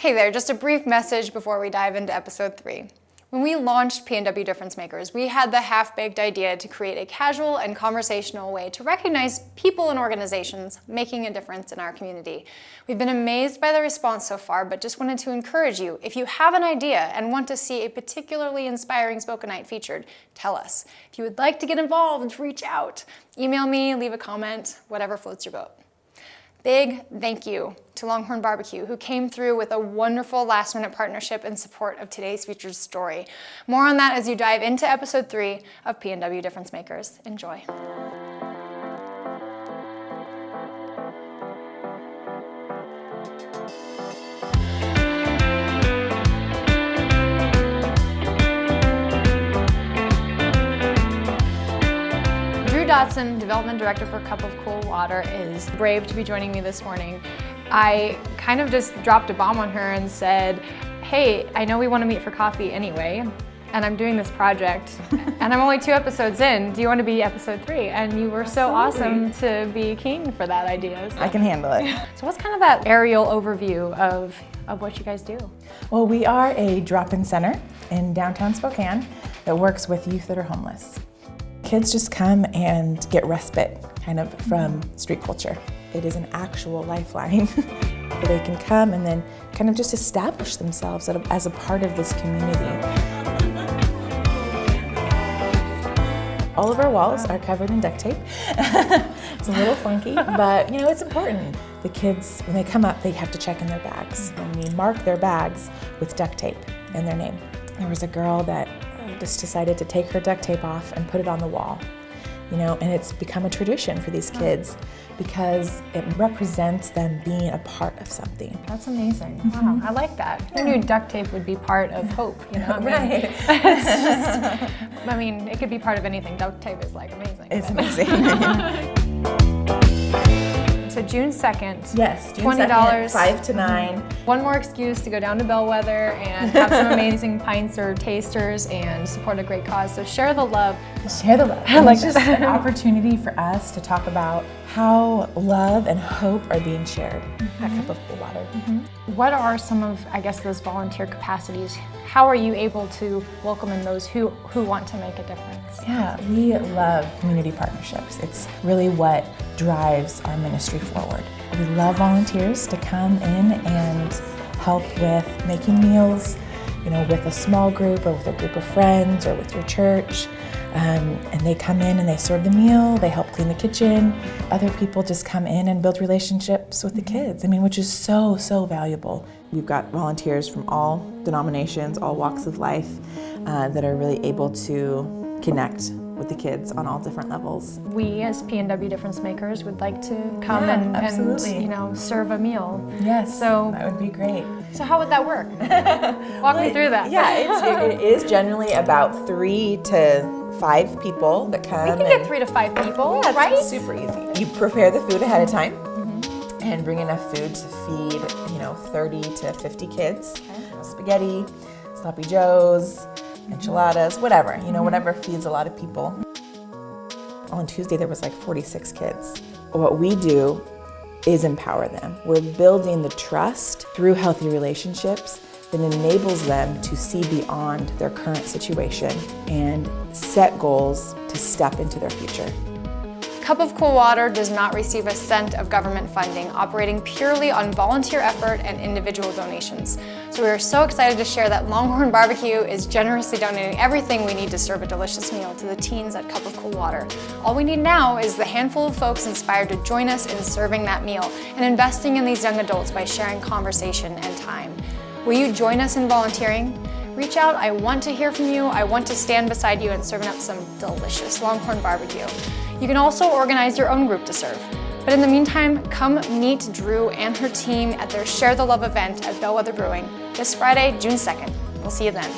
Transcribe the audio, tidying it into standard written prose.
Hey there, just a brief message before we dive into episode 3. When we launched PNW Difference Makers, we had the half-baked idea to create a casual and conversational way to recognize people and organizations making a difference in our community. We've been amazed by the response so far, but just wanted to encourage you, if you have an idea and want to see a particularly inspiring spoken night featured, tell us. If you would like to get involved, reach out. Email me, leave a comment, whatever floats your boat. Big thank you to Longhorn BBQ, who came through with a wonderful last-minute partnership in support of today's featured story. More on that as you dive into episode 3 of PNW Difference Makers. Enjoy. Dotson, Development Director for Cup of Cool Water, is brave to be joining me this morning. I kind of just dropped a bomb on her and said, hey, I know we want to meet for coffee anyway, and I'm doing this project, and I'm only 2 episodes in. Do you want to be episode 3? And you were so awesome to be keen for that idea. So. I can handle it. So what's kind of that aerial overview of what you guys do? Well, we are a drop-in center in downtown Spokane that works with youth that are homeless. Kids just come and get respite kind of from street culture. It is an actual lifeline. They can come and then kind of just establish themselves as a part of this community. All of our walls are covered in duct tape. It's a little funky, but you know, it's important. The kids, when they come up, they have to check in their bags. And we mark their bags with duct tape and their name. There was a girl that just decided to take her duct tape off and put it on the wall, you know, and it's become a tradition for these kids because it represents them being a part of something. That's amazing. Wow, I like that. Who knew duct tape would be part of hope, you know? Right. It's just, I mean, it could be part of anything. Duct tape is like amazing. It's amazing. So June 2nd, yes, June $20, 2nd, 5 to 9. One more excuse to go down to Bellwether and have some amazing pints or tasters and support a great cause. So share the love. Share the love. It's just an opportunity for us to talk about how love and hope are being shared at Cup of Cool Water. What are some of, I guess, those volunteer capacities? How are you able to welcome in those who want to make a difference? Yeah, we love community partnerships. It's really what drives our ministry forward. We love volunteers to come in and help with making meals, you know, with a small group or with a group of friends or with your church. And they come in and they serve the meal, they help clean the kitchen. Other people just come in and build relationships with the kids, I mean, which is so, so valuable. We've got volunteers from all denominations, all walks of life that are really able to connect with the kids on all different levels. We as PNW Difference Makers would like to come and you know, serve a meal. Yes, so that would be great. So how would that work? Walk me through that. Yeah, it is generally about 3 to 5 people that come. We can get 3 to 5 people, yeah, right? It's super easy. You prepare the food ahead of time and bring enough food to feed, you know, 30 to 50 kids. Okay. Spaghetti, sloppy joes, enchiladas, whatever, you know, whatever feeds a lot of people. On Tuesday, there was like 46 kids. What we do is empower them. We're building the trust through healthy relationships that enables them to see beyond their current situation and set goals to step into their future. Cup of Cool Water does not receive a cent of government funding, operating purely on volunteer effort and individual donations. So we are so excited to share that Longhorn BBQ is generously donating everything we need to serve a delicious meal to the teens at Cup of Cool Water. All we need now is the handful of folks inspired to join us in serving that meal and investing in these young adults by sharing conversation and time. Will you join us in volunteering? Reach out. I want to hear from you. I want to stand beside you and serving up some delicious Longhorn BBQ. You can also organize your own group to serve. But in the meantime, come meet Drew and her team at their Share the Love event at Bellwether Brewing this Friday, June 2nd. We'll see you then.